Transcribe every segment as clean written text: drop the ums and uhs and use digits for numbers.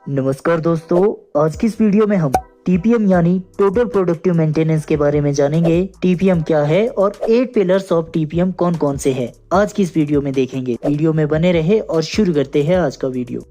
नमस्कार दोस्तों, आज की इस वीडियो में हम टीपीएम यानी टोटल प्रोडक्टिव मेंटेनेंस के बारे में जानेंगे। टीपीएम क्या है और 8 पिलर्स ऑफ टीपीएम कौन कौन से हैं, आज की इस वीडियो में देखेंगे। वीडियो में बने रहे और शुरू करते हैं आज का वीडियो।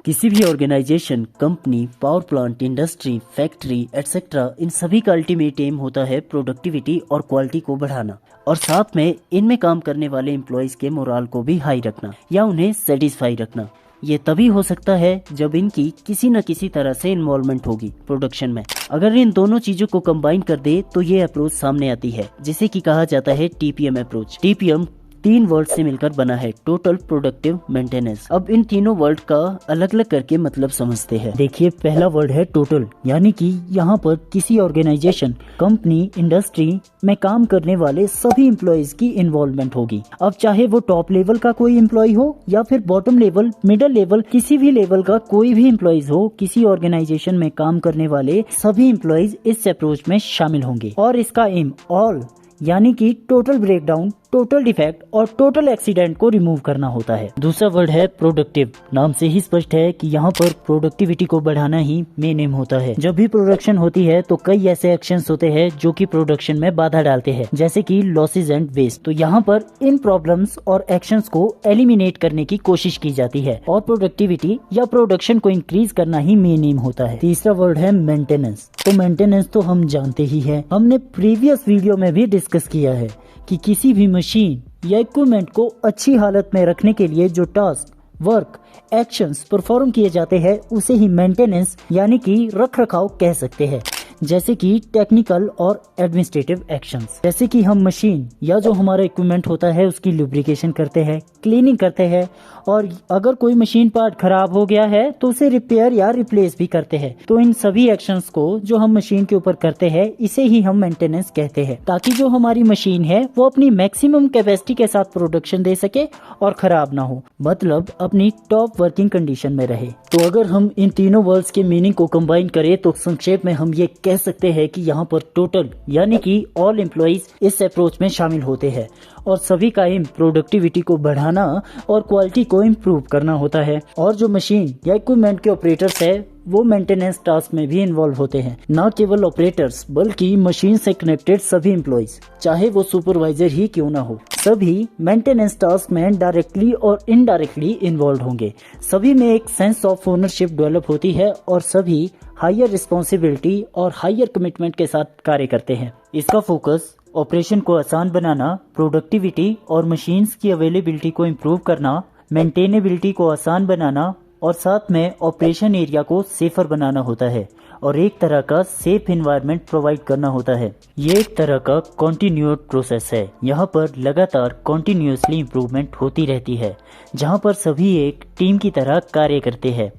किसी भी organisation, company, power plant, industry, factory etcetera, इन सभी का अल्टीमेट एम होता है प्रोडक्टिविटी और क्वालिटी को बढ़ाना, और साथ में इनमें काम करने वाले एम्प्लॉयज के मोराल को भी हाई रखना या उन्हें सेटिस्फाई रखना। ये तभी हो सकता है जब इनकी किसी न किसी तरह से इन्वॉल्वमेंट होगी प्रोडक्शन में। अगर इन दोनों चीजों को कंबाइन कर दे तो ये अप्रोच सामने आती है, जिसे कि कहा जाता है टीपीएम अप्रोच। टीपीएम 3 वर्ड से मिलकर बना है, टोटल प्रोडक्टिव मेंटेनेंस। अब इन तीनों वर्ड का अलग अलग करके मतलब समझते हैं। देखिए, पहला वर्ड है टोटल, यानी कि यहाँ पर किसी ऑर्गेनाइजेशन, कंपनी, इंडस्ट्री में काम करने वाले सभी एम्प्लॉयज की इन्वॉल्वमेंट होगी। अब चाहे वो टॉप लेवल का कोई एम्प्लॉय हो या फिर बॉटम लेवल, मिडिल लेवल, किसी भी लेवल का कोई भी एम्प्लॉयज हो, किसी ऑर्गेनाइजेशन में काम करने वाले सभी एम्प्लॉयज इस अप्रोच में शामिल होंगे। और इसका एम ऑल यानी कि टोटल ब्रेकडाउन, टोटल डिफेक्ट और टोटल एक्सीडेंट को रिमूव करना होता है। दूसरा वर्ड है प्रोडक्टिव। नाम से ही स्पष्ट है कि यहाँ पर प्रोडक्टिविटी को बढ़ाना ही मेन एम होता है। जब भी प्रोडक्शन होती है तो कई ऐसे एक्शंस होते हैं जो कि प्रोडक्शन में बाधा डालते हैं, जैसे कि लॉसेज एंड वेस्ट। तो यहाँ पर इन प्रॉब्लम्स और एक्शंस को एलिमिनेट करने की कोशिश की जाती है और प्रोडक्टिविटी या प्रोडक्शन को इंक्रीज करना ही मेन एम होता है। तीसरा वर्ड है मेंटेनेंस। तो मेंटेनेंस तो हम जानते ही है, हमने प्रीवियस वीडियो में भी डिस्कस किया है कि किसी भी मशीन या इक्विपमेंट को अच्छी हालत में रखने के लिए जो टास्क, वर्क, एक्शंस परफॉर्म किए जाते हैं उसे ही मेंटेनेंस यानी कि रख रखाव कह सकते हैं। जैसे कि टेक्निकल और एडमिनिस्ट्रेटिव एक्शंस, जैसे कि हम मशीन या जो हमारा इक्विपमेंट होता है उसकी लुब्रिकेशन करते हैं, क्लीनिंग करते हैं, और अगर कोई मशीन पार्ट खराब हो गया है तो उसे रिपेयर या रिप्लेस भी करते हैं। तो इन सभी एक्शंस को जो हम मशीन के ऊपर करते हैं इसे ही हम मेंटेनेंस कहते हैं, ताकि जो हमारी मशीन है वो अपनी मैक्सिमम कैपेसिटी के साथ प्रोडक्शन दे सके और खराब ना हो, मतलब अपनी टॉप वर्किंग कंडीशन में रहे। तो अगर हम इन तीनों वर्ड्स के मीनिंग को कंबाइन करें तो संक्षेप में हम ये कह सकते हैं कि यहाँ पर टोटल यानी कि ऑल एम्प्लॉइज इस अप्रोच में शामिल होते हैं और सभी का एम प्रोडक्टिविटी को बढ़ाना और क्वालिटी को इम्प्रूव करना होता है। और जो मशीन या इक्विपमेंट के ऑपरेटर्स है वो मेंटेनेंस टास्क में भी इन्वॉल्व होते हैं। न केवल ऑपरेटर्स बल्कि मशीन से कनेक्टेड सभी एम्प्लॉइज, चाहे वो सुपरवाइजर ही क्यों ना हो, सभी मेंटेनेंस टास्क में डायरेक्टली और इनडायरेक्टली इन्वॉल्व होंगे। सभी में एक सेंस ऑफ ओनरशिप डेवलप होती है और सभी हायर रिस्पॉन्सिबिलिटी और हायर कमिटमेंट के साथ कार्य करते हैं। इसका फोकस ऑपरेशन को आसान बनाना, प्रोडक्टिविटी और मशीन्स की अवेलेबिलिटी को इम्प्रूव करना, मेंटेनेबिलिटी को आसान बनाना और साथ में ऑपरेशन एरिया को सेफर बनाना होता है और एक तरह का सेफ एनवायरनमेंट प्रोवाइड करना होता है। ये एक तरह का कॉन्टिन्यूड प्रोसेस है। यहाँ पर लगातार कॉन्टिन्यूसली इम्प्रूवमेंट होती रहती है, जहाँ पर सभी एक टीम की तरह कार्य करते हैं।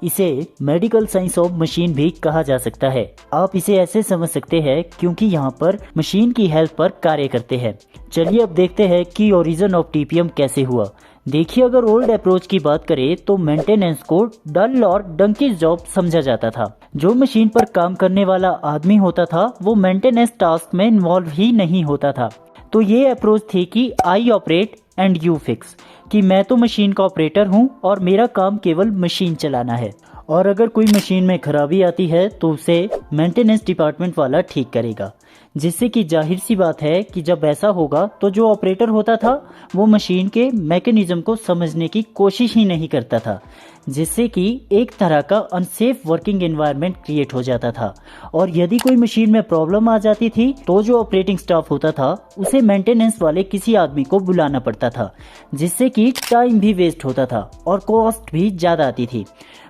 इसे मेडिकल साइंस ऑफ मशीन भी कहा जा सकता है। आप इसे ऐसे समझ सकते हैं क्योंकि यहाँ पर मशीन की हेल्प पर कार्य करते हैं। चलिए अब देखते हैं कि ओरिजिन ऑफ टीपीएम कैसे हुआ। देखिए, अगर ओल्ड अप्रोच की बात करें तो मेंटेनेंस को डल और डंकी जॉब समझा जाता था। जो मशीन पर काम करने वाला आदमी होता था वो मेंटेनेंस टास्क में इन्वॉल्व ही नहीं होता था। तो ये अप्रोच थी कि I operate and you fix, कि मैं तो मशीन का ऑपरेटर हूँ और मेरा काम केवल मशीन चलाना है, और अगर कोई मशीन में खराबी आती है तो उसे मेंटेनेंस डिपार्टमेंट वाला ठीक करेगा। जिससे कि जाहिर सी बात है कि जब ऐसा होगा तो जो ऑपरेटर होता था वो मशीन के मैकेनिज्म को समझने की कोशिश ही नहीं करता था, जिससे कि एक तरह का अनसेफ वर्किंग एनवायरनमेंट क्रिएट हो जाता था। और यदि कोई मशीन में प्रॉब्लम आ जाती थी तो जो ऑपरेटिंग स्टाफ होता था उसे मेंटेनेंस वाले किसी आदमी को बुलाना पड़ता था, जिससे कि टाइम भी वेस्ट होता था और कॉस्ट भी ज्यादा आती थी।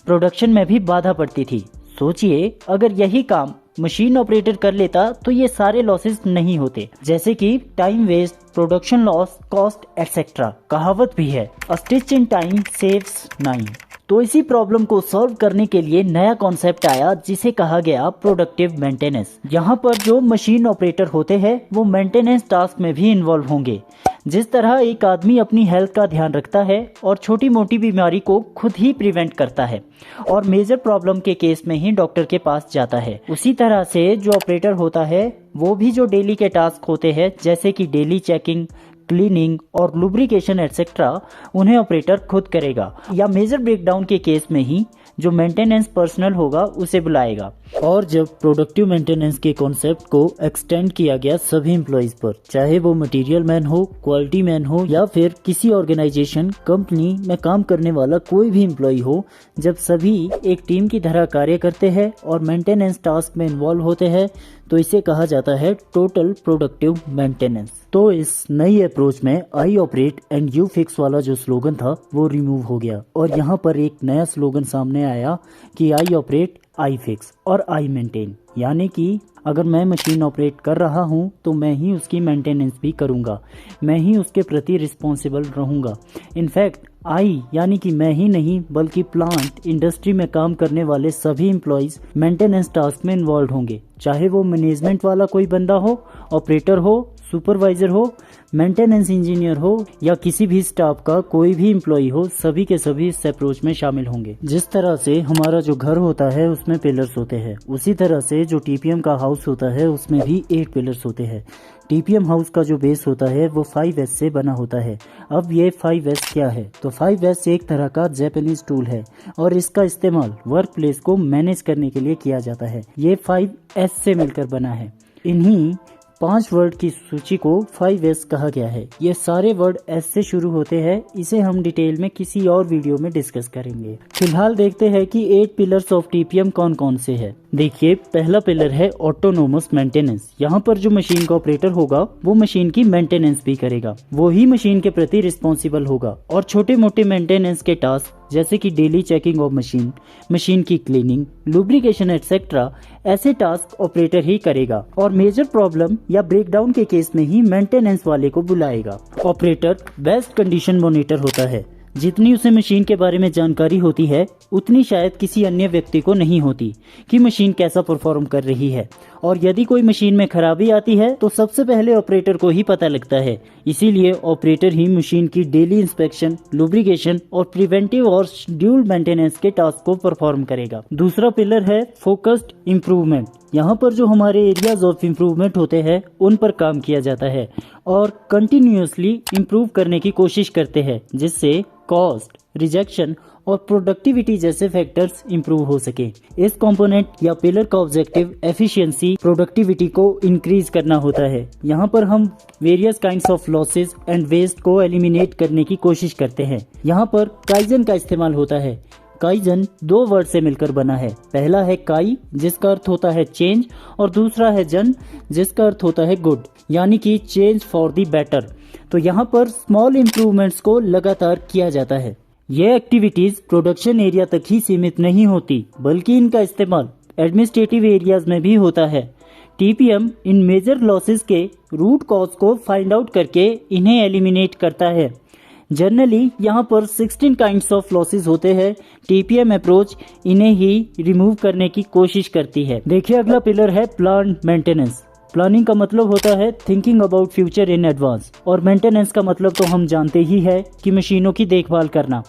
प्रोडक्शन में भी बाधा पड़ती थी। सोचिए, अगर यही काम मशीन ऑपरेटर कर लेता तो ये सारे लॉसेस नहीं होते, जैसे कि time waste, production loss, cost etcetera. कहावत भी है, a stitch in time saves 9। तो इसी प्रॉब्लम को सॉल्व करने के लिए नया कॉन्सेप्ट आया जिसे कहा गया प्रोडक्टिव मेंटेनेंस। यहाँ पर जो मशीन ऑपरेटर होते हैं वो मेंटेनेंस टास्क में भी इन्वॉल्व होंगे, जिस तरह एक आदमी अपनी हेल्थ का ध्यान रखता है और छोटी मोटी बीमारी को खुद ही प्रिवेंट करता है और मेजर प्रॉब्लम के केस में ही डॉक्टर के पास जाता है, उसी तरह से जो ऑपरेटर होता है वो भी जो डेली के टास्क होते हैं जैसे कि डेली चेकिंग, क्लीनिंग और लुब्रिकेशन एटसेट्रा उन्हें ऑपरेटर खुद करेगा, या मेजर ब्रेकडाउन के केस में ही जो मेंटेनेंस पर्सनल होगा उसे बुलाएगा। और जब प्रोडक्टिव मेंटेनेंस के कॉन्सेप्ट को एक्सटेंड किया गया सभी एम्प्लॉइज पर, चाहे वो मटेरियल मैन हो, क्वालिटी मैन हो या फिर किसी ऑर्गेनाइजेशन कंपनी में काम करने वाला कोई भी एम्प्लॉय हो, जब सभी एक टीम की तरह कार्य करते हैं और मेंटेनेंस टास्क में इन्वॉल्व होते हैं तो इसे कहा जाता है टोटल प्रोडक्टिव मेंटेनेंस। तो इस नई अप्रोच में I operate and you fix वाला जो स्लोगन था वो रिमूव हो गया और यहाँ पर एक नया स्लोगन सामने आया कि आई ऑपरेट, आई फिक्स और आई मेंटेन, यानी कि अगर मैं मशीन ऑपरेट कर रहा हूँ तो मैं ही उसकी मेंटेनेंस भी करूँगा, मैं ही उसके प्रति रिस्पॉन्सिबल रहूँगा। इनफैक्ट आई यानी कि मैं ही नहीं बल्कि प्लांट इंडस्ट्री में काम करने वाले सभी एम्प्लॉइज मेंटेनेंस टास्क में इन्वॉल्व होंगे, चाहे वो मैनेजमेंट वाला कोई बंदा हो, ऑपरेटर हो, सुपरवाइजर हो, मेंटेनेंस इंजीनियर हो या किसी भी स्टाफ का कोई भी एम्प्लॉय हो, सभी के सभी इस अप्रोच में शामिल होंगे। जिस तरह से हमारा जो घर होता है उसमें पिलर्स होते हैं, उसी तरह से जो टीपीएम का हाउस होता है उसमें भी 8 पिलर्स होते हैं। टीपीएम हाउस का जो बेस होता है वो 5S से बना होता है। अब ये 5S क्या है? तो 5S एक तरह का जापानीज टूल है और इसका इस्तेमाल वर्क प्लेस को मैनेज करने के लिए किया जाता है। ये 5S से मिलकर बना है। इन्हीं 5 वर्ड की सूची को 5S कहा गया है। ये सारे वर्ड S से शुरू होते हैं। इसे हम डिटेल में किसी और वीडियो में डिस्कस करेंगे। फिलहाल देखते हैं कि 8 पिलर्स ऑफ टीपीएम कौन कौन से हैं। देखिए, पहला पिलर है ऑटोनोमस मेंटेनेंस। यहाँ पर जो मशीन का ऑपरेटर होगा वो मशीन की मेंटेनेंस भी करेगा, वो ही मशीन के प्रति रिस्पॉन्सिबल होगा और छोटे मोटे मेंटेनेंस के टास्क जैसे कि daily checking of machine, machine की क्लीनिंग, लुब्रिकेशन एटसेट्रा, ऐसे टास्क ऑपरेटर ही करेगा और मेजर प्रॉब्लम या ब्रेकडाउन के केस में ही मेंटेनेंस वाले को बुलाएगा। ऑपरेटर बेस्ट कंडीशन मॉनिटर होता है। जितनी उसे मशीन के बारे में जानकारी होती है उतनी शायद किसी अन्य व्यक्ति को नहीं होती कि मशीन कैसा परफॉर्म कर रही है, और यदि कोई मशीन में खराबी आती है तो सबसे पहले ऑपरेटर को ही पता लगता है। इसीलिए ऑपरेटर ही मशीन की डेली इंस्पेक्शन, लुब्रिकेशन और प्रिवेंटिव और शेड्यूल्ड मेंटेनेंस के टास्क को परफॉर्म करेगा। दूसरा पिलर है फोकस्ड इम्प्रूवमेंट। यहाँ पर जो हमारे एरियाज ऑफ इम्प्रूवमेंट होते हैं उन पर काम किया जाता है और कंटिन्यूअसली इम्प्रूव करने की कोशिश करते हैं जिससे कॉस्ट, रिजेक्शन और प्रोडक्टिविटी जैसे फैक्टर्स इंप्रूव हो सके। इस कंपोनेंट या पिलर का ऑब्जेक्टिव एफिशिएंसी, प्रोडक्टिविटी को इंक्रीज करना होता है। यहाँ पर हम various kinds of losses and waste को एलिमिनेट करने की कोशिश करते हैं। यहाँ पर काइजन का इस्तेमाल होता है। काइजन 2 वर्ड से मिलकर बना है। पहला है काई जिसका अर्थ होता है चेंज और दूसरा है जन जिसका अर्थ होता है गुड, यानी कि चेंज फॉर द बेटर। तो यहाँ पर स्मॉल इम्प्रूवमेंट्स को लगातार किया जाता है। ये एक्टिविटीज प्रोडक्शन एरिया तक ही सीमित नहीं होती बल्कि इनका इस्तेमाल एडमिनिस्ट्रेटिव एरियाज में भी होता है। टीपीएम इन मेजर लॉसेस के रूट कॉज को फाइंड आउट करके इन्हें एलिमिनेट करता है। जनरली यहाँ पर 16 काइंड्स ऑफ लॉसेस होते हैं। टीपीएम अप्रोच इन्हें ही रिमूव करने की कोशिश करती है। देखिए, अगला पिलर है प्लांट मेंटेनेंस। प्लानिंग का मतलब होता है thinking about future in advance और मेंटेनेंस का मतलब तो हम जानते ही है कि मशीनों की देखभाल करना।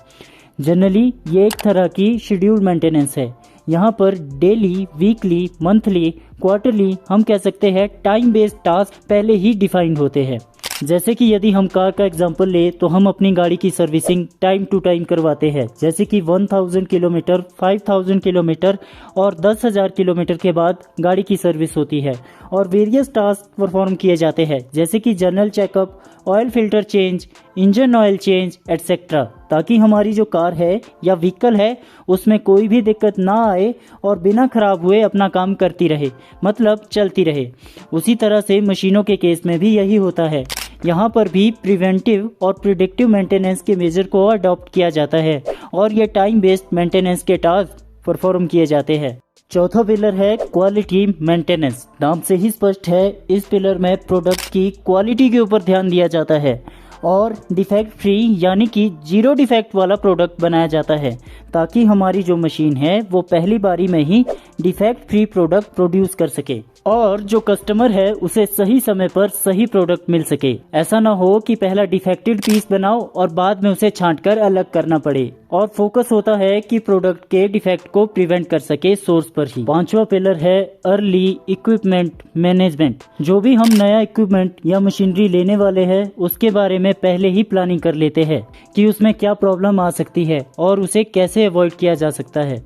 जनरली ये एक तरह की शेड्यूल्ड मेंटेनेंस है। यहाँ पर डेली, वीकली, मंथली, क्वार्टरली हम कह सकते हैं टाइम बेस्ड टास्क पहले ही डिफाइंड होते हैं। जैसे कि यदि हम कार का एग्जांपल ले तो हम अपनी गाड़ी की सर्विसिंग टाइम टू टाइम करवाते हैं, जैसे कि 1000 किलोमीटर, 5000 किलोमीटर और 10,000 किलोमीटर के बाद गाड़ी की सर्विस होती है और वेरियस टास्क परफॉर्म किए जाते हैं जैसे कि general checkup, oil filter change, engine oil change etcetera, ताकि हमारी जो कार है या व्हीकल है उसमें कोई भी दिक्कत ना आए और बिना खराब हुए अपना काम करती रहे, मतलब चलती रहे। उसी तरह से मशीनों के केस में भी यही होता है। यहाँ पर भी प्रिवेंटिव और प्रिडिक्टिव मेंटेनेंस के मेजर को अडॉप्ट किया जाता है और ये टाइम बेस्ड मेंटेनेंस के टास्क परफॉर्म किए जाते हैं। चौथा पिलर है क्वालिटी मेंटेनेंस। नाम से ही स्पष्ट है, इस पिलर में प्रोडक्ट की क्वालिटी के ऊपर ध्यान दिया जाता है और डिफेक्ट फ्री यानी कि 0 डिफेक्ट वाला प्रोडक्ट बनाया जाता है ताकि हमारी जो मशीन है वो पहली बारी में ही डिफेक्ट फ्री प्रोडक्ट प्रोड्यूस कर सके और जो कस्टमर है उसे सही समय पर सही प्रोडक्ट मिल सके। ऐसा ना हो कि पहला डिफेक्टेड पीस बनाओ और बाद में उसे छांटकर अलग करना पड़े। और फोकस होता है कि प्रोडक्ट के डिफेक्ट को प्रिवेंट कर सके सोर्स पर ही। पांचवा पिलर है अर्ली इक्विपमेंट मैनेजमेंट। जो भी हम नया इक्विपमेंट या मशीनरी लेने वाले हैं उसके बारे में पहले ही प्लानिंग कर लेते हैं कि उसमें क्या प्रॉब्लम आ सकती है और उसे कैसे अवॉइड किया जा सकता है।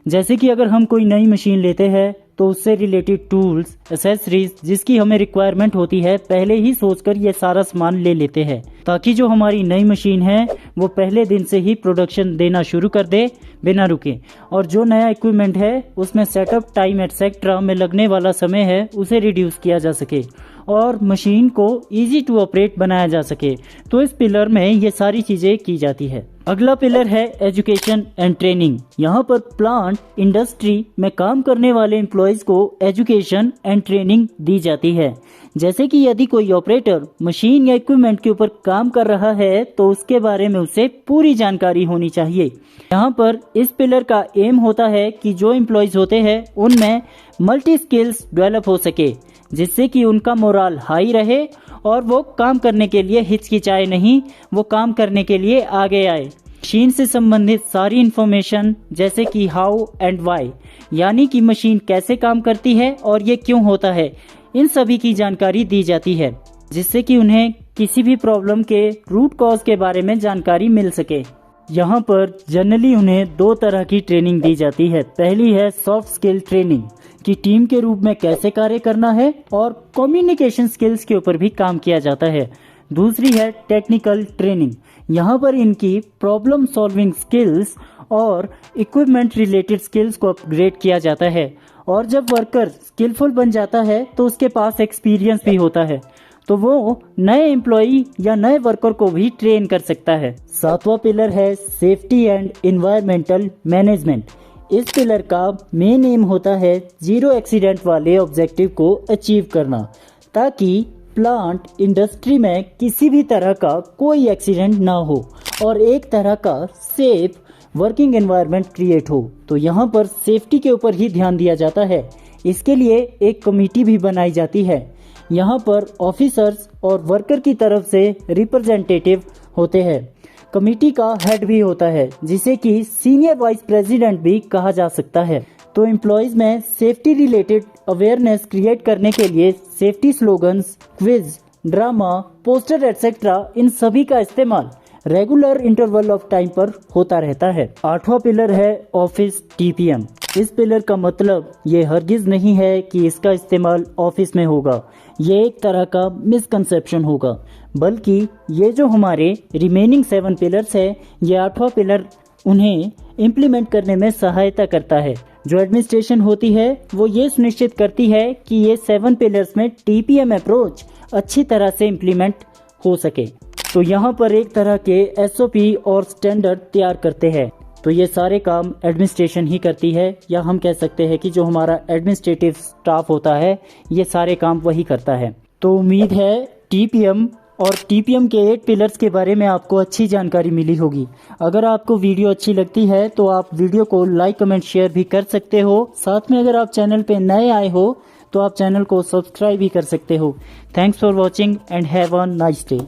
जैसे कि अगर हम कोई नई मशीन लेते हैं तो उससे रिलेटेड टूल्स, एसेसरीज जिसकी हमें रिक्वायरमेंट होती है पहले ही सोचकर ये सारा सामान ले लेते हैं ताकि जो हमारी नई मशीन है वो पहले दिन से ही प्रोडक्शन देना शुरू कर दे बिना रुके। और जो नया इक्विपमेंट है उसमें सेटअप टाइम एटसेट्रा में लगने वाला समय है उसे रिड्यूस किया जा सके और मशीन को इजी टू ऑपरेट बनाया जा सके। तो इस पिलर में ये सारी चीजें की जाती है। अगला पिलर है एजुकेशन एंड ट्रेनिंग। यहाँ पर प्लांट इंडस्ट्री में काम करने वाले एम्प्लॉयज को एजुकेशन एंड ट्रेनिंग दी जाती है। जैसे कि यदि कोई ऑपरेटर मशीन या इक्विपमेंट के ऊपर काम कर रहा है तो उसके बारे में उसे पूरी जानकारी होनी चाहिए। यहाँ पर इस पिलर का एम होता है कि जो एम्प्लॉयज होते हैं उनमें मल्टी स्किल्स डेवलप हो सके जिससे कि उनका मोराल हाई रहे और वो काम करने के लिए हिचकिचाए नहीं, वो काम करने के लिए आगे आए। मशीन से संबंधित सारी इंफॉर्मेशन जैसे कि हाउ एंड व्हाई, यानी कि मशीन कैसे काम करती है और ये क्यों होता है, इन सभी की जानकारी दी जाती है जिससे कि उन्हें किसी भी प्रॉब्लम के रूट कॉज के बारे में जानकारी मिल सके। यहाँ पर जनरली उन्हें दो तरह की ट्रेनिंग दी जाती है। पहली है सॉफ्ट स्किल ट्रेनिंग कि टीम के रूप में कैसे कार्य करना है और कम्युनिकेशन स्किल्स के ऊपर भी काम किया जाता है। दूसरी है टेक्निकल ट्रेनिंग। यहाँ पर इनकी प्रॉब्लम सॉल्विंग स्किल्स और इक्विपमेंट रिलेटेड स्किल्स को अपग्रेड किया जाता है और जब वर्कर स्किलफुल बन जाता है तो उसके पास एक्सपीरियंस भी होता है तो वो नए एम्प्लॉई या नए वर्कर को भी ट्रेन कर सकता है। सातवां पिलर है सेफ्टी एंड एनवायरमेंटल मैनेजमेंट। इस पिलर का मेन एम होता है जीरो एक्सीडेंट वाले ऑब्जेक्टिव को अचीव करना ताकि प्लांट इंडस्ट्री में किसी भी तरह का कोई एक्सीडेंट ना हो और एक तरह का सेफ वर्किंग एनवायरनमेंट क्रिएट हो। तो यहाँ पर सेफ्टी के ऊपर ही ध्यान दिया जाता है। इसके लिए एक कमेटी भी बनाई जाती है। यहाँ पर ऑफिसर्स और वर्कर की तरफ से रिप्रेजेंटेटिव होते हैं। कमेटी का हेड भी होता है जिसे कि सीनियर वाइस प्रेसिडेंट भी कहा जा सकता है। तो एम्प्लॉयज में सेफ्टी रिलेटेड अवेयरनेस क्रिएट करने के लिए safety slogans, quiz, drama, poster etcetera इन सभी का इस्तेमाल रेगुलर इंटरवल ऑफ टाइम पर होता रहता है। आठवां पिलर है ऑफिस टीपीएम। इस पिलर का मतलब ये हरगिज नहीं है कि इसका इस्तेमाल ऑफिस में होगा, ये एक तरह का मिसकंसेप्शन होगा, बल्कि ये जो हमारे रिमेनिंग 7 पिलर्स है ये आठवां पिलर उन्हें इम्प्लीमेंट करने में सहायता करता है। जो एडमिनिस्ट्रेशन होती है वो ये सुनिश्चित करती है कि ये 7 पिलर्स में टीपीएम अप्रोच अच्छी तरह से इम्प्लीमेंट हो सके। तो यहाँ पर एक तरह के एसओपी और स्टैंडर्ड तैयार करते हैं। तो ये सारे काम एडमिनिस्ट्रेशन ही करती है, या हम कह सकते हैं कि जो हमारा एडमिनिस्ट्रेटिव स्टाफ होता है ये सारे काम वही करता है। तो उम्मीद है टीपीएम और टीपीएम के 8 पिलर्स के बारे में आपको अच्छी जानकारी मिली होगी। अगर आपको वीडियो अच्छी लगती है तो आप वीडियो को लाइक, कमेंट, शेयर भी कर सकते हो। साथ में अगर आप चैनल पे नए आए हो तो आप चैनल को सब्सक्राइब भी कर सकते हो। Thanks for watching and have a nice day.